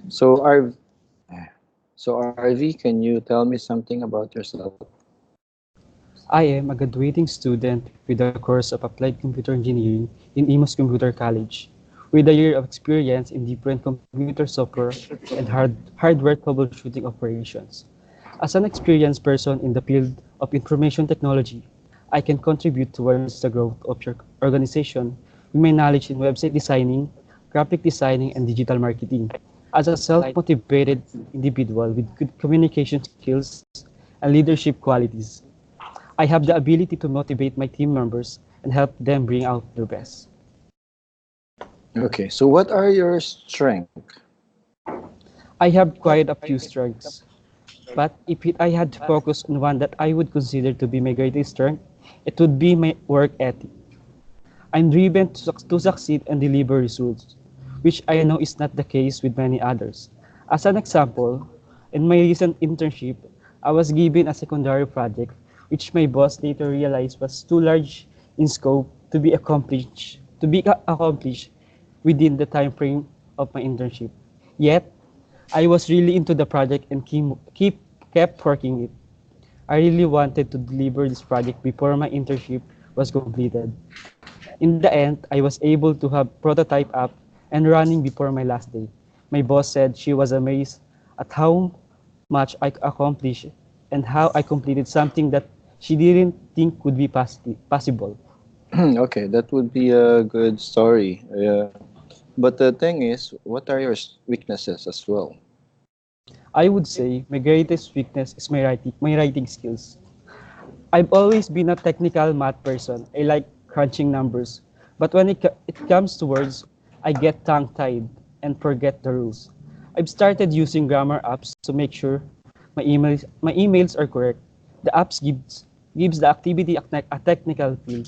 So, R, so RV, can you tell me something about yourself? I am a graduating student with a course of Applied Computer Engineering in Imus Computer College, with a year of experience in different computer software and hardware troubleshooting operations. As an experienced person in the field of information technology, I can contribute towards the growth of your organization with my knowledge in website designing, graphic designing, and digital marketing. As a self-motivated individual with good communication skills and leadership qualities, I have the ability to motivate my team members and help them bring out their best. Okay, so what are your strengths? I have quite a few strengths, but I had to focus on one that I would consider to be my greatest strength, it would be my work ethic. I'm driven to succeed and deliver results, which I know is not the case with many others. As an example, in my recent internship, I was given a secondary project which my boss later realized was too large in scope to be accomplished within the time frame of my internship. Yet, I was really into the project and kept working it. I really wanted to deliver this project before my internship was completed. In the end, I was able to have prototype up and running before my last day. My boss said she was amazed at how much I accomplished and how I completed something that she didn't think would be possible. Okay, that would be a good story. But the thing is, what are your weaknesses as well? I would say my greatest weakness is my writing skills. I've always been a technical math person. I like crunching numbers. But when it comes to words, I get tongue-tied and forget the rules. I've started using grammar apps to make sure my emails are correct. The apps gives the activity a technical feel,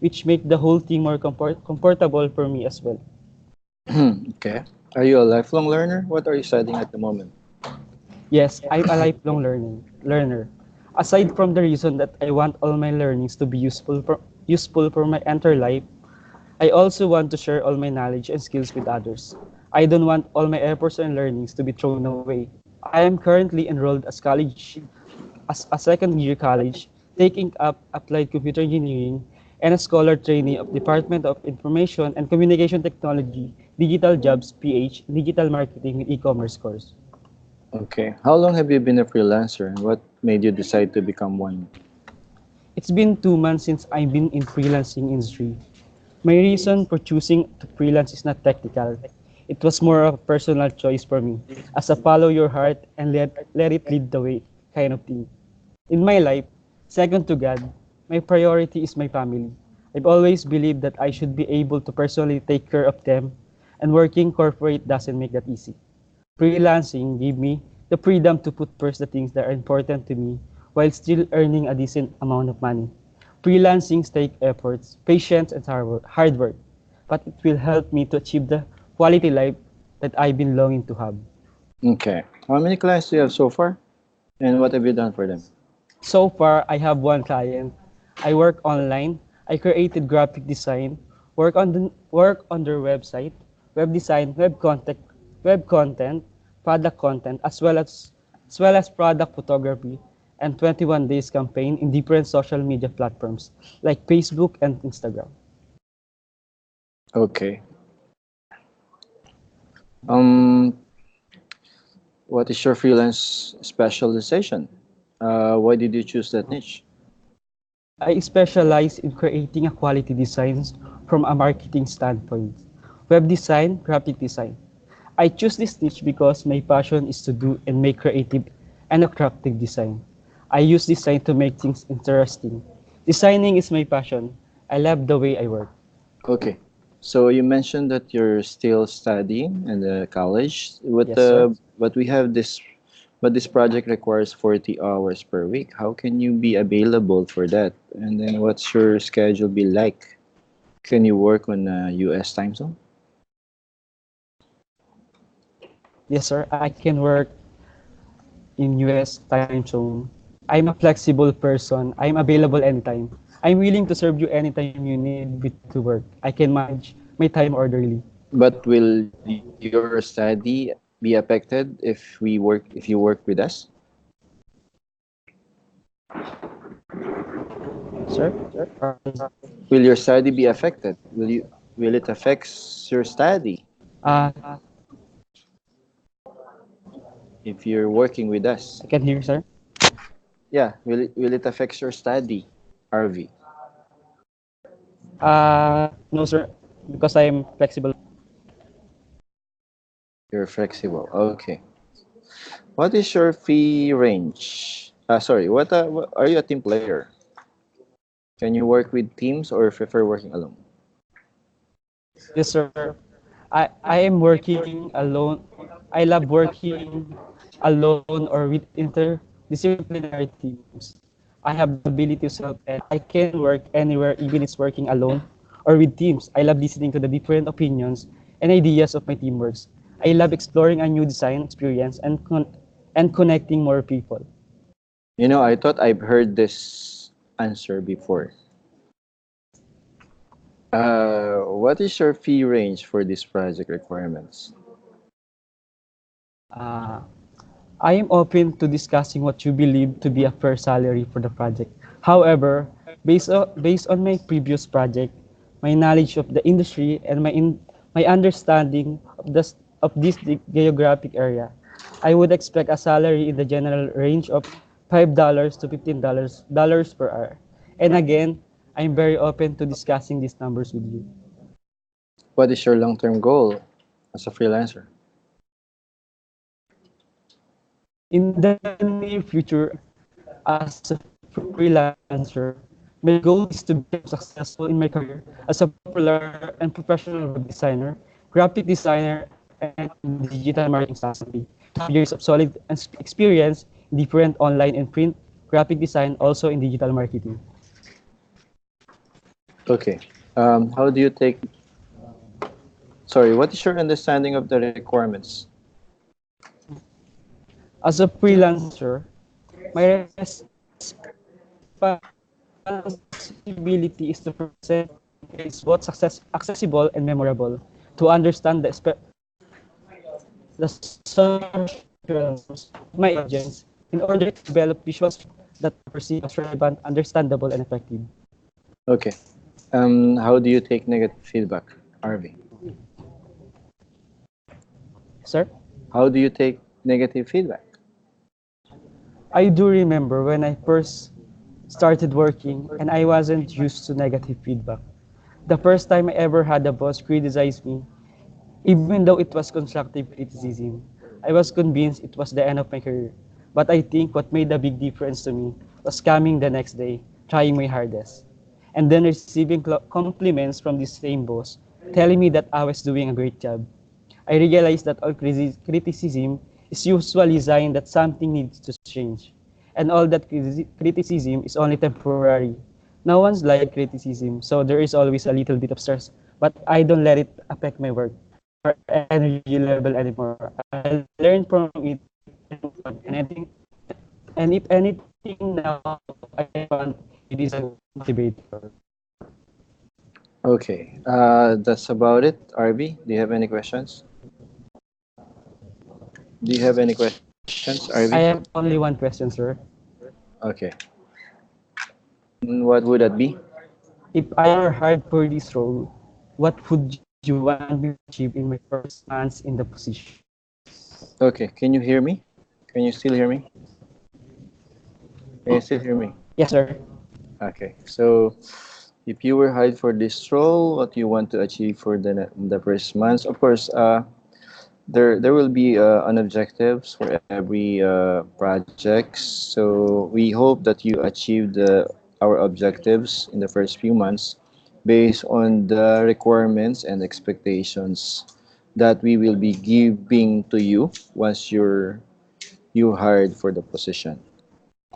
which make the whole thing more comfortable for me as well. Okay. Are you a lifelong learner? What are you studying at the moment? Yes, I'm a lifelong learner. Aside from the reason that I want all my learnings to be useful for my entire life, I also want to share all my knowledge and skills with others. I don't want all my efforts and learnings to be thrown away. I am currently enrolled as a second year college, taking up applied computer engineering and a scholar trainee of Department of Information and Communication Technology, Digital Jobs PH, Digital Marketing with E-commerce course. Okay. How long have you been a freelancer and what made you decide to become one? It's been 2 months since I've been in freelancing industry. My reason for choosing to freelance is not technical. It was more of a personal choice for me, as a follow your heart and let it lead the way kind of thing. In my life, second to God, my priority is my family. I've always believed that I should be able to personally take care of them, and working corporate doesn't make that easy. Freelancing gave me the freedom to put first the things that are important to me while still earning a decent amount of money. Freelancing takes efforts, patience, and hard work, but it will help me to achieve the quality life that I've been longing to have. Okay. How many clients do you have so far? And what have you done for them? So far, I have one client. I work online. I created graphic design, work on their website, web design, web content, product content, as well as product photography, and 21 days campaign in different social media platforms like Facebook and Instagram. Okay. Um, what is your freelance specialization? Why did you choose that niche? I specialize in creating a quality designs from a marketing standpoint, web design, graphic design. I choose this niche because my passion is to do and make creative and attractive design. I use design to make things interesting. Designing is my passion. I love the way I work. Okay. So you mentioned that you're still studying in the college, Yes, sir. but we have this, but this project requires 40 hours per week. How can you be available for that? And then what's your schedule be like? Can you work on a US time zone? Yes, sir. I can work in US time zone. I'm a flexible person. I'm available anytime. I'm willing to serve you anytime you need me to work. I can manage my time orderly. But will your study be be affected if you work with us? Sir? Will your study be affected? Will it affect your study Uh, if you're working with us? I can hear, sir. Yeah, will it affect your study, RV? No, sir, because I am flexible. You're flexible. Okay. What is your fee range? Sorry, are you a team player? Can you work with teams or prefer working alone? Yes, sir. I am working alone. I love working alone or with interdisciplinary teams. I have the ability to self and I can work anywhere, even it's working alone or with teams. I love listening to the different opinions and ideas of my teamworks. I love exploring a new design experience and connecting more people. I thought I've heard this answer before. What is your fee range for these project requirements? Uh, I am open to discussing what you believe to be a fair salary for the project. However, based on my previous project, my knowledge of the industry and my understanding of this geographic area, I would expect a salary in the general range of $5 to $15 per hour. And again, I'm very open to discussing these numbers with you. What is your long-term goal as a freelancer? In the near future, as a freelancer, my goal is to become successful in my career as a popular and professional web designer, graphic designer, and digital marketing specialty. To have years of solid experience in different online and print graphic design, also in digital marketing. Okay. How do you take? Sorry, what is your understanding of the requirements? As a freelancer, my responsibility is to present is both accessible and memorable, to understand the social norms of my audience in order to develop visuals that are perceived as relevant, understandable, and effective. Okay. How do you take negative feedback, RV? Sir, How do you take negative feedback? I do remember when I first started working and I wasn't used to negative feedback. The first time I ever had a boss criticize me, even though it was constructive criticism, I was convinced it was the end of my career. But I think what made a big difference to me was coming the next day, trying my hardest, and then receiving compliments from the same boss, telling me that I was doing a great job. I realized that all criticism is usually a sign that something needs to change, and all that criticism is only temporary. No one's like criticism, so there is always a little bit of stress, but I don't let it affect my work or energy level anymore. I learn from it and move on. And if anything now, I found it is a good motivator. Okay. That's about it. RV, do you have any questions? Do you have any questions, RV? I have only one question, sir. Okay. What would that be? If I were hired for this role, what would you want me to achieve in my first months in the position? Okay. Can you hear me? Can you still hear me? Can you still hear me? Yes, sir. Okay. So, if you were hired for this role, what you want to achieve for the first months? Of course, there will be an objectives for every project. So we hope that you achieve our objectives in the first few months based on the requirements and expectations that we will be giving to you once you hired for the position.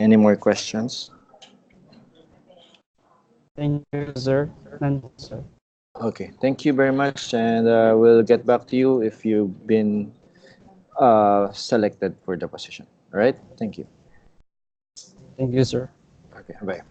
Any more questions? Thank you, sir. None, sir. Okay, thank you very much, and we'll get back to you if you've been selected for the position. All right, thank you. Thank you, sir. Okay, bye.